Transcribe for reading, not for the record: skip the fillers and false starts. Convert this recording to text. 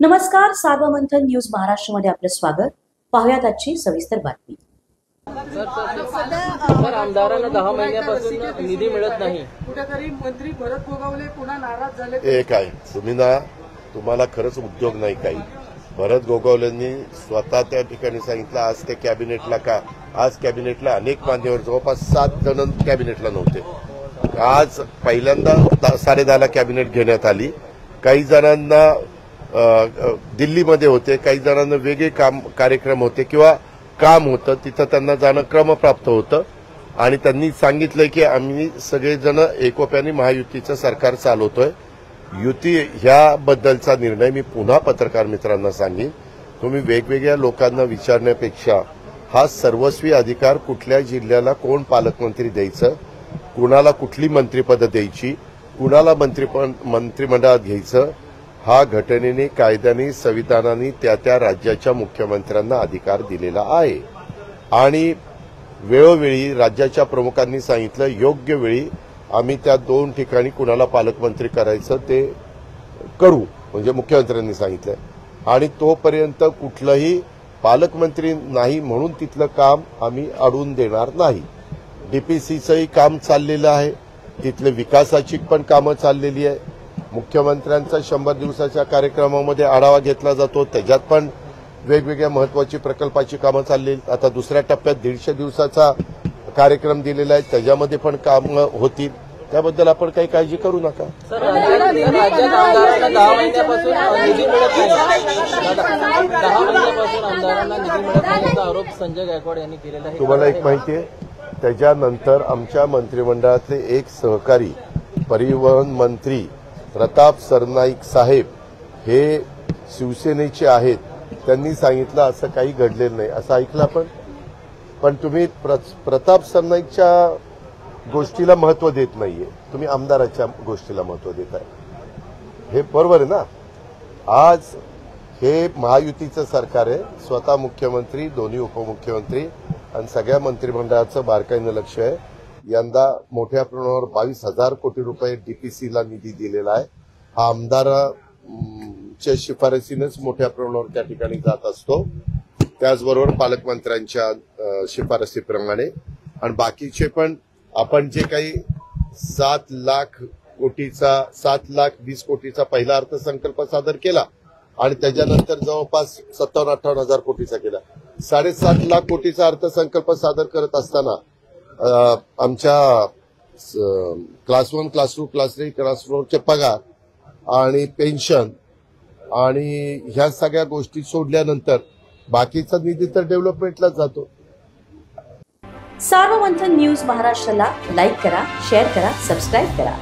नमस्कार, सार्वमंथन न्यूज महाराष्ट्रमध्ये आपलं स्वागत. पाहुयात आजची सविस्तर बातमी. सर, आमदारांना 10 महिन्यापासून निधी मिळत नाही. कुठेतरी मंत्री भरत गोगावले पुन्हा नाराज झाले. एक आहे तुम्हाला खरंच उद्योग नाही काही. भरत गोगावलेंनी स्वतः त्या ठिकाणी सांगितलं आज ते कॅबिनेटला का. आज कॅबिनेटला अनेक मान्यवर जवळपास 7 जण कॅबिनेटला नव्हते. आज पहिल्यांदा 10:30ला कॅबिनेट घेण्यात आली. काही जणांना दिल्लीमध्ये होते, काही जणांना वेगळे कार्यक्रम होते किंवा काम होतं, तिथं त्यांना जाणं क्रमप्राप्त होतं आणि त्यांनी सांगितलंय की आम्ही सगळेजण एकोप्याने महायुतीचं सरकार चालवतोय. युती ह्याबद्दलचा निर्णय मी पुन्हा पत्रकार मित्रांना सांगेन. तुम्ही वेगवेगळ्या लोकांना विचारण्यापेक्षा हा सर्वस्वी अधिकार कुठल्या जिल्ह्याला कोण पालकमंत्री द्यायचं, कुणाला कुठली मंत्रिपदं द्यायची, कुणाला मंत्रिमंडळात घ्यायचं, हा घटनेने कायद्याने संविधानाने त्या राज्याच्या मुख्यमंत्र्यांना अधिकार दिलेला आहे. आणि वेळोवेळी राज्याच्या प्रमुखांनी सांगितलं योग्य वेळी आम्ही त्या 2 ठिकाणी कुणाला पालकमंत्री करायचं ते करू, म्हणजे मुख्यमंत्र्यांनी सांगितलं. आणि तोपर्यंत कुठलंही पालकमंत्री नाही म्हणून तिथलं काम आम्ही अडवून देणार नाही. डीपीसीचंही काम चाललेलं आहे, तिथले विकासाची पण कामं चाललेली आहे. मुख्यमंत्र्यांचा 100 दिवसाच्या कार्यक्रमामध्ये आढावा घेतला जातो, त्याच्यात पण वेगवेगळ्या महत्वाची प्रकल्पाची कामं चालली. आता दुसऱ्या टप्प्यात 150 दिवसाचा कार्यक्रम दिलेला आहे, त्याच्यामध्ये पण कामं होतील. त्याबद्दल आपण काही काळजी करू नका. राज्यात आमदारांना 10 महिन्यापासून निधी मिळत नाही. 10 महिन्यापासून आमदारांना निधी मिळत नाही आरोप संजय गायकवाड यांनी केलेला आहे. तुम्हाला एक माहिती आहे, त्याच्यानंतर आमच्या मंत्रिमंडळातले एक सहकारी परिवहन मंत्री प्रताप सरनाईक साहेब हे शिवसेनेचे आहेत. त्यांनी सांगितलं असं काही घडलेलं नाही, असं ऐकलं आपण. पण तुम्ही प्रताप सरनाईकच्या गोष्टीला महत्व देत नाहीये, तुम्ही आमदाराच्या गोष्टीला महत्व देत आहे. हे बरोबर आहे ना. आज हे महायुतीचं सरकार आहे. स्वतः मुख्यमंत्री, दोन्ही उपमुख्यमंत्री आणि सगळ्या मंत्रिमंडळाचं बारकाईनं लक्ष आहे. यंदा मोठ्या प्रमाणावर 22,000 कोटी रुपये डीपीसीला निधी दिलेला आहे. हा आमदाराच्या शिफारसीनेच मोठ्या प्रमाणावर त्या ठिकाणी जात असतो, त्याचबरोबर पालकमंत्र्यांच्या शिफारसीप्रमाणे. आणि बाकीचे पण आपण जे काही 7,20 कोटीचा पहिला अर्थसंकल्प सादर केला आणि त्याच्यानंतर जवळपास 57-58 हजार कोटीचा केला. 7.5 लाख कोटीचा अर्थसंकल्प सादर करत असताना आमच्या क्लास 1, क्लास 2, क्लास 3, क्लास 4चे पगार आणि पेन्शन आणि ह्या सगळ्या गोष्टी सोडल्यानंतर बाकीचा निधी तर डेव्हलपमेंटलाच जातो. सार्वमंथन न्यूज महाराष्ट्राला लाईक करा, शेअर करा, सबस्क्राईब करा.